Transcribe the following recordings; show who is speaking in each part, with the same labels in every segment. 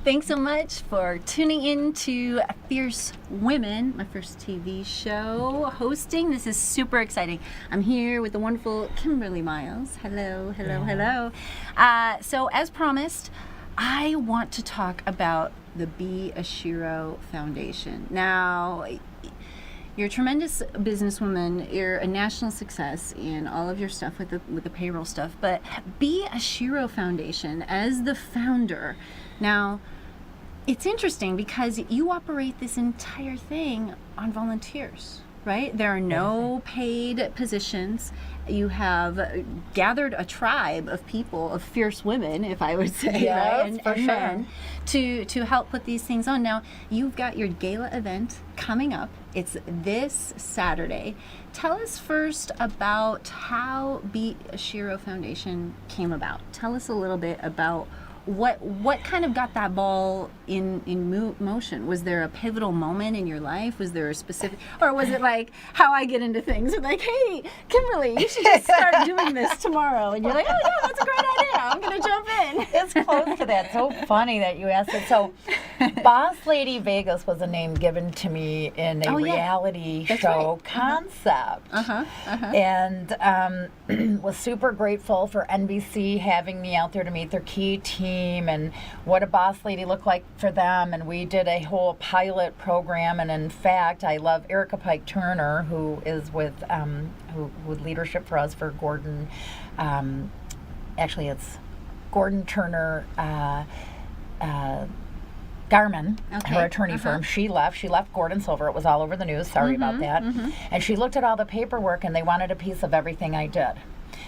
Speaker 1: Thanks so much for tuning in to Fierce Women, my first TV show hosting. This is super exciting. I'm here with the wonderful Kimberly Miles. Hello, hello, hello. So as promised, I want to talk about the Be a Shero Foundation. Now, you're a tremendous businesswoman. You're a national success in all of your stuff with the payroll stuff. But Be a Shero Foundation, as the founder, now it's interesting because you operate this entire thing on volunteers, right? There are no paid positions. You have gathered a tribe of people, of fierce women, if I would say,
Speaker 2: Yes,
Speaker 1: right? and men, to help put these things on. Now, you've got your gala event coming up. It's this Saturday. Tell us first about how Be a Shero Foundation came about. Tell us a little bit about what kind of got that ball in motion. Was there a pivotal moment in your life? Was there a specific, or was it like how I get into things? Like, hey, Kimberly, you should just start doing this tomorrow. And you're like, oh yeah, that's a great idea. I'm going to jump in.
Speaker 2: It's close to that. So funny that you asked it. So, Boss Lady Vegas was a name given to me in a reality show concept. And was super grateful for NBC having me out there to meet their key team and what a boss lady looked like for them. And we did a whole pilot program. And in fact, I love Erica Pike Turner, who is with leadership for us for Gordon. Actually, it's Gordon Turner Garmin, her attorney firm. She left Gordon Silver. It was all over the news. Sorry about that. And she looked at all the paperwork and they wanted a piece of everything I did.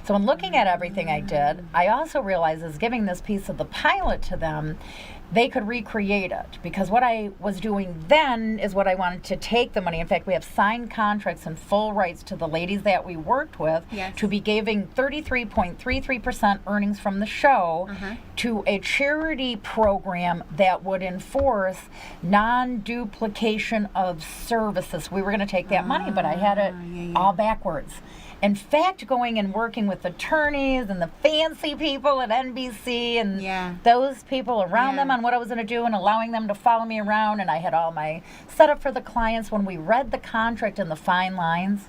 Speaker 2: So in looking at everything I did, I also realized as giving this piece of the pilot to them, they could recreate it. Because what I was doing then is what I wanted to take the money. In fact, we have signed contracts and full rights to the ladies that we worked with to be giving 33.33% earnings from the show to a charity program that would enforce non-duplication of services. We were going to take that money, but I had it all backwards. In fact, going and working with attorneys and the fancy people at NBC and those people around them on what I was going to do and allowing them to follow me around, and I had all my setup for the clients. When we read the contract and the fine lines,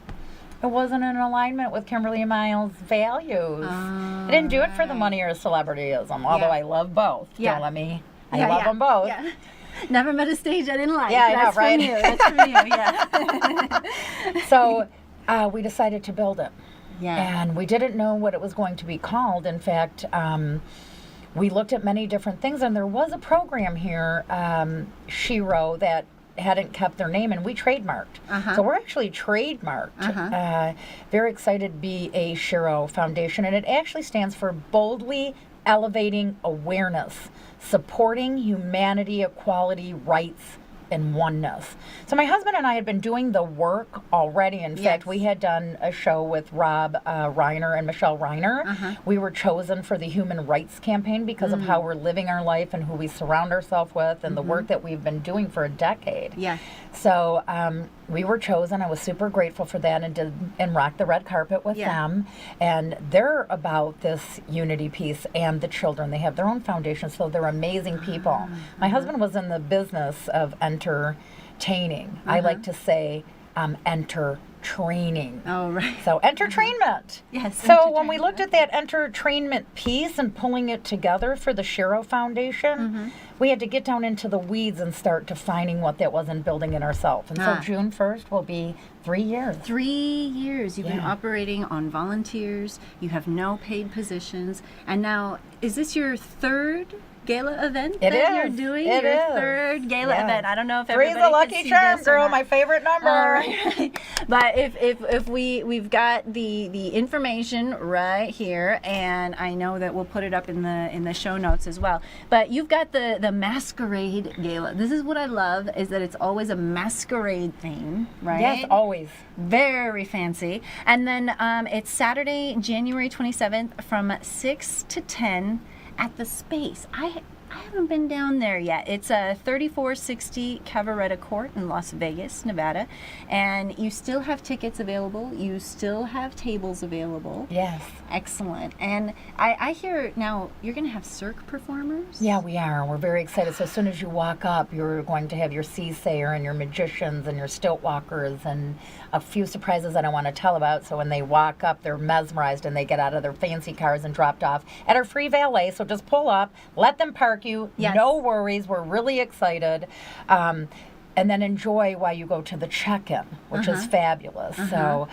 Speaker 2: it wasn't in alignment with Kimberly Miles' values. I didn't do it for the money or celebrityism, although I love both. Don't let me. I love them both.
Speaker 1: Never met a stage I didn't like.
Speaker 2: That's
Speaker 1: from you. That's from you.
Speaker 2: So we decided to build it. And we didn't know what it was going to be called. In fact, we looked at many different things, and there was a program here, Shero, that hadn't kept their name, and we trademarked. So we're actually trademarked. Very excited to be a Shero Foundation, and it actually stands for Boldly Elevating Awareness, Supporting Humanity, Equality, Rights, and Oneness. So my husband and I had been doing the work already. In fact, we had done a show with Rob Reiner and Michelle Reiner. We were chosen for the Human Rights Campaign because of how we're living our life and who we surround ourselves with and the work that we've been doing for a decade. So we were chosen. I was super grateful for that and rocked the red carpet with them. And they're about this unity piece and the children. They have their own foundation, so they're amazing people. My husband was in the business of entertaining. I like to say enter training.
Speaker 1: Oh, right.
Speaker 2: So entertainment. So when we looked at that entertainment piece and pulling it together for the Shero Foundation, we had to get down into the weeds and start defining what that was and building it ourselves. And so June 1st will be 3 years.
Speaker 1: 3 years. You've been operating on volunteers. You have no paid positions. And now, is this your third gala event you're doing?
Speaker 2: Your
Speaker 1: third gala event. I don't know if
Speaker 2: Three's
Speaker 1: everybody
Speaker 2: a lucky
Speaker 1: can see
Speaker 2: charm,
Speaker 1: this or
Speaker 2: girl.
Speaker 1: not.
Speaker 2: My favorite number.
Speaker 1: But if we've got the information right here, and I know that we'll put it up in the show notes as well. But you've got the masquerade gala. This is what I love, is that it's always a masquerade theme, right?
Speaker 2: Yes, always.
Speaker 1: Very fancy. And then it's Saturday, January 27th from 6 to 10 at the Space. I haven't been down there yet. It's 3460 Cavaretta Court in Las Vegas, Nevada. And you still have tickets available. You still have tables available.
Speaker 2: Yes.
Speaker 1: Excellent. And I hear now you're going to have Cirque performers?
Speaker 2: Yeah, we are. We're very excited. So as soon as you walk up, you're going to have your seasayer and your magicians and your stilt walkers and a few surprises I don't want to tell about. So when they walk up, they're mesmerized and they get out of their fancy cars and dropped off at our free valet. So just pull up, let them park you.
Speaker 1: Yes.
Speaker 2: No worries. We're really excited. And then enjoy while you go to the check-in, which is fabulous. So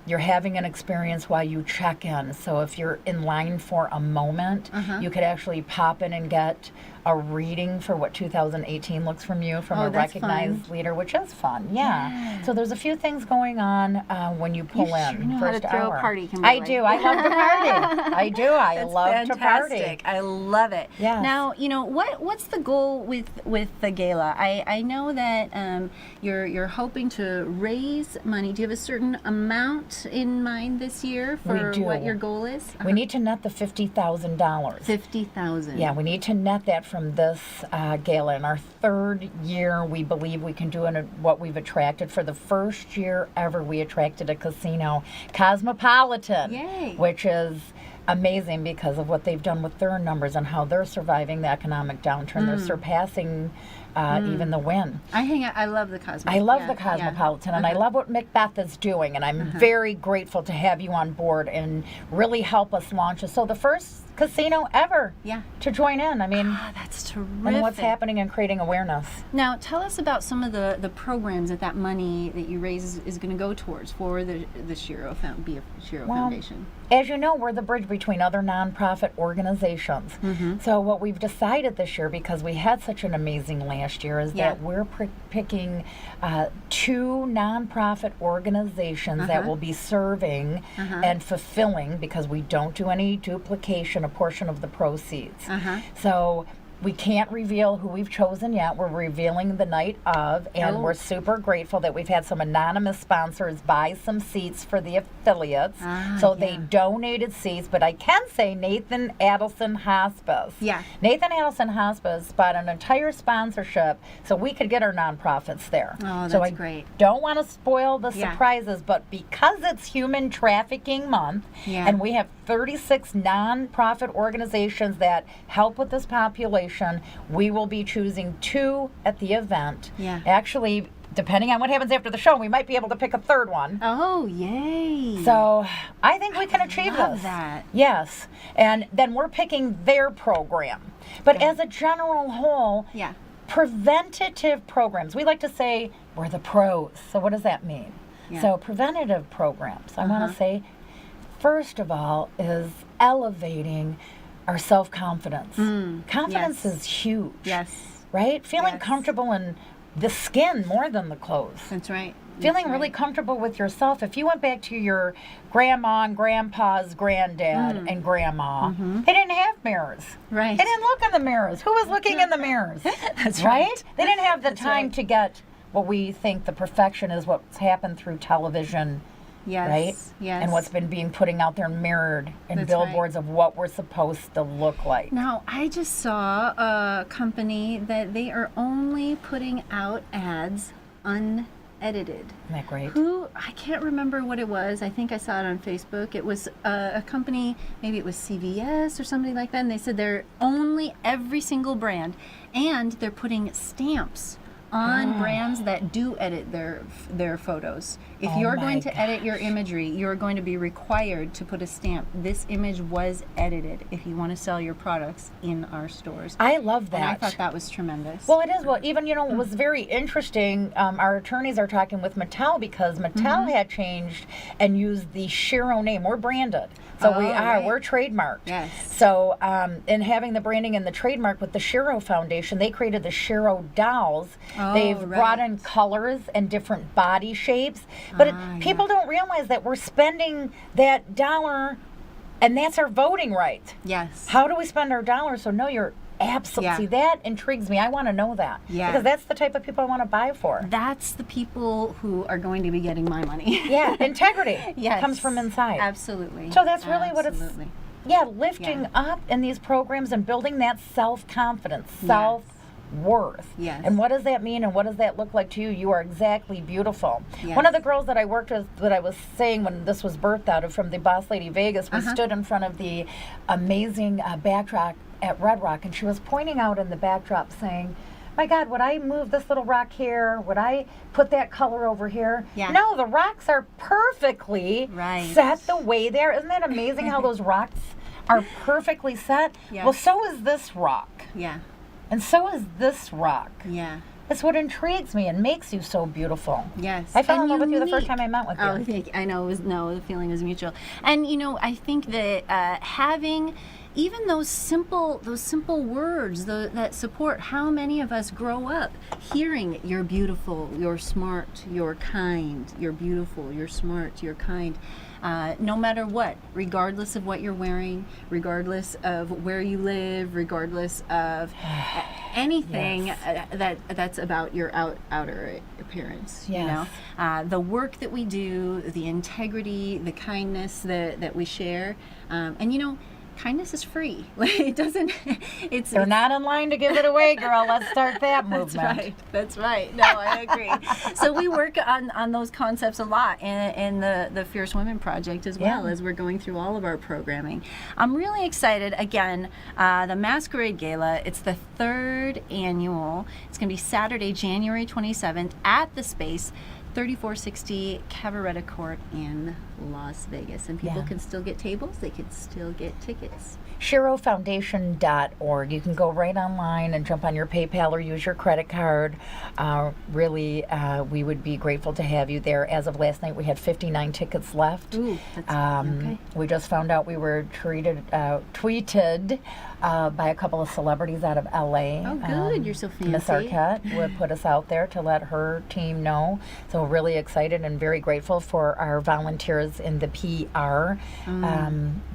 Speaker 2: you're having an experience while you check in. So if you're in line for a moment, you could actually pop in and get a reading for what 2018 looks from you from a
Speaker 1: that's
Speaker 2: recognized
Speaker 1: fun.
Speaker 2: leader, which is fun. Yeah. So there's a few things going on when you pull
Speaker 1: You
Speaker 2: in.
Speaker 1: sure know how to
Speaker 2: first
Speaker 1: throw a
Speaker 2: hour.
Speaker 1: party,
Speaker 2: I
Speaker 1: Kimberly.
Speaker 2: do. I love to party. I do. I
Speaker 1: That's
Speaker 2: love
Speaker 1: fantastic.
Speaker 2: to party.
Speaker 1: I love it.
Speaker 2: Yes.
Speaker 1: Now, what's the goal with the gala? I know that you're hoping to raise money. Do you have a certain amount in mind this year for
Speaker 2: We do.
Speaker 1: what your goal is?
Speaker 2: We need to net the $50,000.
Speaker 1: 50,000.
Speaker 2: Yeah, we need to net that from this gala. In our third year, we believe we can do what we've attracted. For the first year ever, we attracted a casino, Cosmopolitan,
Speaker 1: Yay.
Speaker 2: which is amazing because of what they've done with their numbers and how they're surviving the economic downturn. They're surpassing even the Wynn.
Speaker 1: I love the Cosmopolitan.
Speaker 2: I love the Cosmopolitan, and I love what Macbeth is doing, and I'm very grateful to have you on board and really help us launch it. So the first casino ever to join in. I mean,
Speaker 1: that's terrific.
Speaker 2: and what's happening and creating awareness.
Speaker 1: Now, tell us about some of the programs that money that you raise is going to go towards for the Shiro Foundation.
Speaker 2: As you know, we're the bridge between other nonprofit organizations. So what we've decided this year, because we had such an amazing last year, is that we're picking 2 nonprofit organizations that will be serving and fulfilling, because we don't do any duplication, a portion of the proceeds. So we can't reveal who we've chosen yet. We're revealing the night of, and we're super grateful that we've had some anonymous sponsors buy some seats for the affiliates. They donated seats, but I can say Nathan Adelson Hospice.
Speaker 1: Yeah.
Speaker 2: Nathan Adelson Hospice bought an entire sponsorship so we could get our nonprofits there.
Speaker 1: Oh,
Speaker 2: so
Speaker 1: that's
Speaker 2: I
Speaker 1: great.
Speaker 2: Don't want to spoil the surprises, but because it's Human Trafficking Month, and we have 36 nonprofit organizations that help with this population, we will be choosing 2 at the event. Actually, depending on what happens after the show, we might be able to pick a third one.
Speaker 1: Oh, yay.
Speaker 2: So I think we can achieve
Speaker 1: love
Speaker 2: this.
Speaker 1: that.
Speaker 2: Yes. And then we're picking their program. But as a general whole, preventative programs, we like to say we're the pros. So what does that mean? So preventative programs, I want to say, first of all, is elevating our self-confidence. Confidence is huge. Right? Feeling comfortable in the skin more than the clothes.
Speaker 1: That's right.
Speaker 2: Feeling really comfortable with yourself. If you went back to your grandma and grandpa's granddad and grandma, they didn't have mirrors.
Speaker 1: Right.
Speaker 2: They didn't look in the mirrors. Who was looking in the mirrors?
Speaker 1: That's
Speaker 2: right. They didn't have the time to get what we think the perfection is, what's happened through television. Right?
Speaker 1: Yes.
Speaker 2: And what's been being putting out there and mirrored in billboards of what we're supposed to look like.
Speaker 1: Now, I just saw a company that they are only putting out ads unedited.
Speaker 2: Isn't that great?
Speaker 1: I can't remember what it was. I think I saw it on Facebook. It was a company, maybe it was CVS or somebody like that, and they said they're only every single brand, and they're putting stamps on brands that do edit their photos. If you're going to edit your imagery, you're going to be required to put a stamp. This image was edited if you want to sell your products in our stores.
Speaker 2: I love that.
Speaker 1: And I thought that was tremendous.
Speaker 2: Well, it is. Well, even, it was very interesting. Our attorneys are talking with Mattel because Mattel had changed and used the Shiro name. We're branded. So we're trademarked.
Speaker 1: Yes.
Speaker 2: So in having the branding and the trademark with the Shiro Foundation, they created the Shiro dolls. They've brought in colors and different body shapes. But people don't realize that we're spending that dollar, and that's our voting right.
Speaker 1: Yes.
Speaker 2: How do we spend our dollar? So no, you're absolutely. See, that intrigues me. I want to know that.
Speaker 1: Yeah.
Speaker 2: Because that's the type of people I want to buy for.
Speaker 1: That's the people who are going to be getting my money.
Speaker 2: Yeah, integrity
Speaker 1: yes.
Speaker 2: comes from inside.
Speaker 1: Absolutely.
Speaker 2: So that's really what it's lifting
Speaker 1: Yeah.
Speaker 2: up in these programs and building that self-confidence,
Speaker 1: Yes.
Speaker 2: self-worth.
Speaker 1: Yes.
Speaker 2: And what does that mean and what does that look like to you? You are exactly beautiful.
Speaker 1: Yes.
Speaker 2: One of the girls that I worked with, that I was saying when this was birthed out of from the Boss Lady Vegas, we stood in front of the amazing backdrop at Red Rock, and she was pointing out in the backdrop saying, my God, would I move this little rock here? Would I put that color over here?
Speaker 1: Yeah.
Speaker 2: No, the rocks are perfectly
Speaker 1: Right.
Speaker 2: set the way they are. Isn't that amazing how those rocks are perfectly set?
Speaker 1: Yes.
Speaker 2: Well, so is this rock.
Speaker 1: Yeah.
Speaker 2: And so is this rock.
Speaker 1: Yeah.
Speaker 2: It's what intrigues me and makes you so beautiful.
Speaker 1: Yes.
Speaker 2: I fell in
Speaker 1: And
Speaker 2: love with you the first
Speaker 1: unique.
Speaker 2: time I met with you.
Speaker 1: I know. The feeling was mutual. And I think that having even those simple words that support. How many of us grow up hearing "you're beautiful, you're smart, you're kind, you're beautiful, you're smart, you're kind." No matter what, regardless of what you're wearing, regardless of where you live, regardless of anything that's about your outer appearance.
Speaker 2: Yes.
Speaker 1: The work that we do, the integrity, the kindness that we share, and kindness is free. It doesn't.
Speaker 2: They're not in line to give it away, girl. Let's start that movement.
Speaker 1: That's right. No, I agree. So we work on those concepts a lot in the Fierce Women Project as well as we're going through all of our programming. I'm really excited. Again, the Masquerade Gala. It's the 3rd annual. It's going to be Saturday, January 27th at the Space. 3460 Cabaretta Court in Las Vegas. And people can still get tables. They can still get tickets.
Speaker 2: SheroFoundation.org. You can go right online and jump on your PayPal or use your credit card. Really, we would be grateful to have you there. As of last night, we had 59 tickets left.
Speaker 1: Ooh, that's okay.
Speaker 2: We just found out we were tweeted by a couple of celebrities out of LA.
Speaker 1: Oh, good. You're so fancy.
Speaker 2: Miss Arquette would put us out there to let her team know. So really excited and very grateful for our volunteers in the PR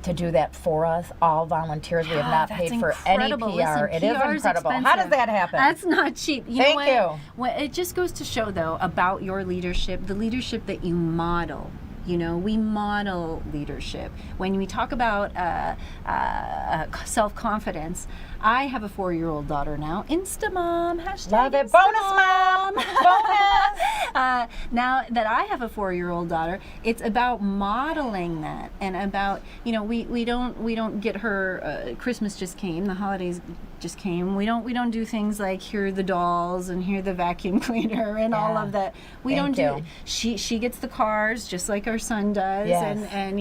Speaker 2: to do that for us. All volunteers. We have not
Speaker 1: That's
Speaker 2: paid for any PR.
Speaker 1: incredible. Listen,
Speaker 2: It is
Speaker 1: PR is
Speaker 2: incredible. How
Speaker 1: expensive.
Speaker 2: does that happen?
Speaker 1: That's not cheap.
Speaker 2: Thank
Speaker 1: know
Speaker 2: you.
Speaker 1: Well, it just goes to show, though, about your leadership, the leadership that you model. We model leadership. When we talk about self-confidence, I have a 4-year-old daughter now. Instamom. Hashtag
Speaker 2: Love it.
Speaker 1: Instamom.
Speaker 2: Bonus mom. Bonus.
Speaker 1: Now that I have a 4-year-old daughter, it's about modeling that, and about we don't get her. Christmas just came. The holidays just came. We don't do things like here are the dolls and here the vacuum cleaner and all of that. We
Speaker 2: Thank
Speaker 1: don't
Speaker 2: you.
Speaker 1: do. She gets the cars just like our son does,
Speaker 2: Yes.
Speaker 1: and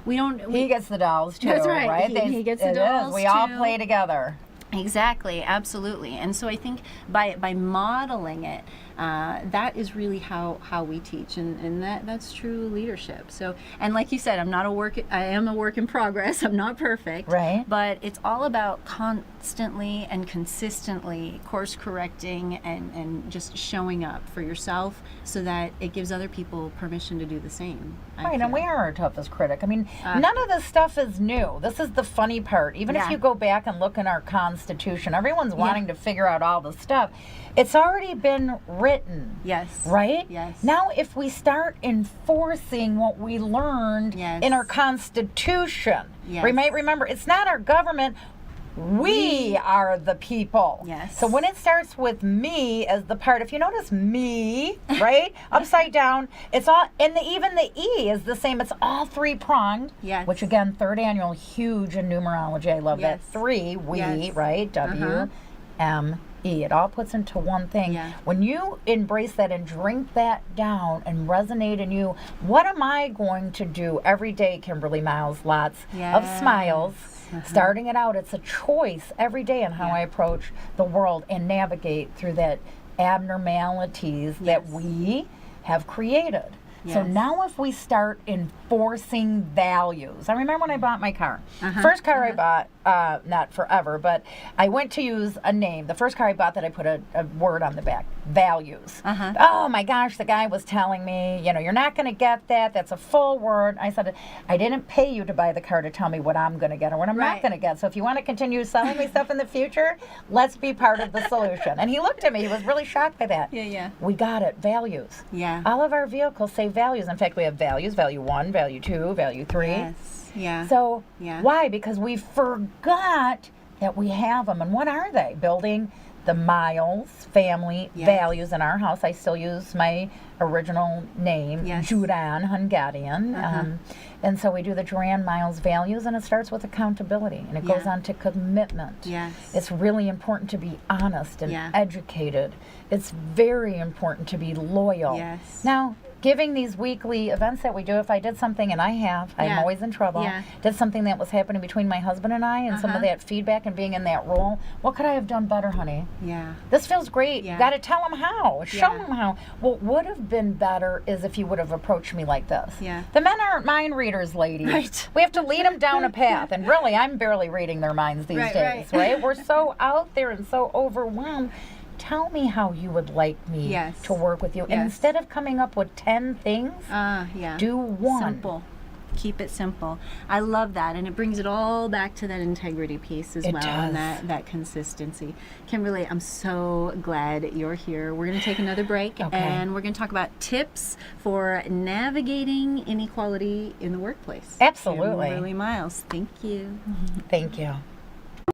Speaker 1: we don't.
Speaker 2: He gets the dolls too,
Speaker 1: That's right.
Speaker 2: He
Speaker 1: gets the
Speaker 2: it is.
Speaker 1: dolls
Speaker 2: We all
Speaker 1: too.
Speaker 2: play together.
Speaker 1: Exactly, absolutely. And so I think by modeling it, that is really how we teach, and that's true leadership. So, and like you said, I am a work in progress. I'm not perfect,
Speaker 2: Right.
Speaker 1: But it's all about constantly and consistently course correcting and just showing up for yourself, so that it gives other people permission to do the same.
Speaker 2: Right, and we are our toughest critic. I mean, none of this stuff is new. This is the funny part. Even if
Speaker 1: Yeah.
Speaker 2: you go back and look in our Constitution, everyone's wanting to figure out all the stuff. It's already been written.
Speaker 1: Yes.
Speaker 2: Right?
Speaker 1: Yes.
Speaker 2: Now, if we start enforcing what we learned
Speaker 1: Yes.
Speaker 2: in our Constitution,
Speaker 1: Yes.
Speaker 2: we might remember it's not our government. We are the people.
Speaker 1: Yes.
Speaker 2: So when it starts with me as the part, if you notice me, right, upside down, it's all, and even the E is the same. It's all 3-pronged.
Speaker 1: Yes.
Speaker 2: Which again, 3rd annual, huge in numerology. I love that.
Speaker 1: Yes.
Speaker 2: 3, we,
Speaker 1: Yes.
Speaker 2: right? W-M-E. It all puts into one thing.
Speaker 1: Yeah.
Speaker 2: When you embrace that and drink that down and resonate in you, what am I going to do every day, Kimberly Miles? Lots of
Speaker 1: Yes.
Speaker 2: smiles. Starting it out, it's a choice every day in how I approach the world and navigate through that abnormalities that we have created. So
Speaker 1: Yes.
Speaker 2: now if we start enforcing values. I remember when I bought my car. First car I bought, not forever, but I went to use a name. The first car I bought that I put a word on the back, values. Oh my gosh, the guy was telling me, you're not going to get that. That's a full word. I said, I didn't pay you to buy the car to tell me what I'm going to get or what I'm not
Speaker 1: Right.
Speaker 2: going to get. So if you want to continue selling me stuff in the future, let's be part of the solution. And he looked at me. He was really shocked by that.
Speaker 1: Yeah.
Speaker 2: We got it. Values.
Speaker 1: Yeah.
Speaker 2: All of our vehicles say values. In fact, we have values, value 1, value 2, value 3.
Speaker 1: Yes. Yeah.
Speaker 2: So
Speaker 1: Yeah.
Speaker 2: why? Because we forgot that we have them. And what are they? Building the Miles family
Speaker 1: Yes.
Speaker 2: values in our house. I still use my original name,
Speaker 1: Yes.
Speaker 2: Judan Hungarian. And so we do the Duran Miles values, and it starts with accountability, and it goes
Speaker 1: Yeah.
Speaker 2: on to commitment.
Speaker 1: Yes.
Speaker 2: It's really important to be honest and
Speaker 1: Yeah.
Speaker 2: educated. It's very important to be loyal.
Speaker 1: Yes.
Speaker 2: Now, giving these weekly events that we do, if I did something, and I'm
Speaker 1: Yeah.
Speaker 2: always in trouble,
Speaker 1: Yeah.
Speaker 2: did something that was happening between my husband and I, and some of that feedback and being in that role, what could I have done better, honey?
Speaker 1: Yeah.
Speaker 2: This feels great.
Speaker 1: Yeah.
Speaker 2: You got to tell them how. Show
Speaker 1: Yeah.
Speaker 2: them how. What would have been better is if you would have approached me like this.
Speaker 1: Yeah.
Speaker 2: The men aren't mind readers, ladies.
Speaker 1: Right.
Speaker 2: We have to lead them down a path. And really, I'm barely reading their minds these
Speaker 1: Right,
Speaker 2: days,
Speaker 1: right.
Speaker 2: right? We're so out there and so overwhelmed. Tell me how you would like me
Speaker 1: Yes.
Speaker 2: to work with you. And
Speaker 1: Yes.
Speaker 2: instead of coming up with 10 things,
Speaker 1: Yeah.
Speaker 2: do one.
Speaker 1: Simple. Keep it simple. I love that, and it brings it all back to that integrity piece as
Speaker 2: It
Speaker 1: well,
Speaker 2: does.
Speaker 1: and that consistency. Kimberly, I'm so glad you're here. We're going to take another break,
Speaker 2: Okay.
Speaker 1: and we're going to talk about tips for navigating inequality in the workplace.
Speaker 2: Absolutely.
Speaker 1: Kimberly Miles, thank you.
Speaker 2: Thank you.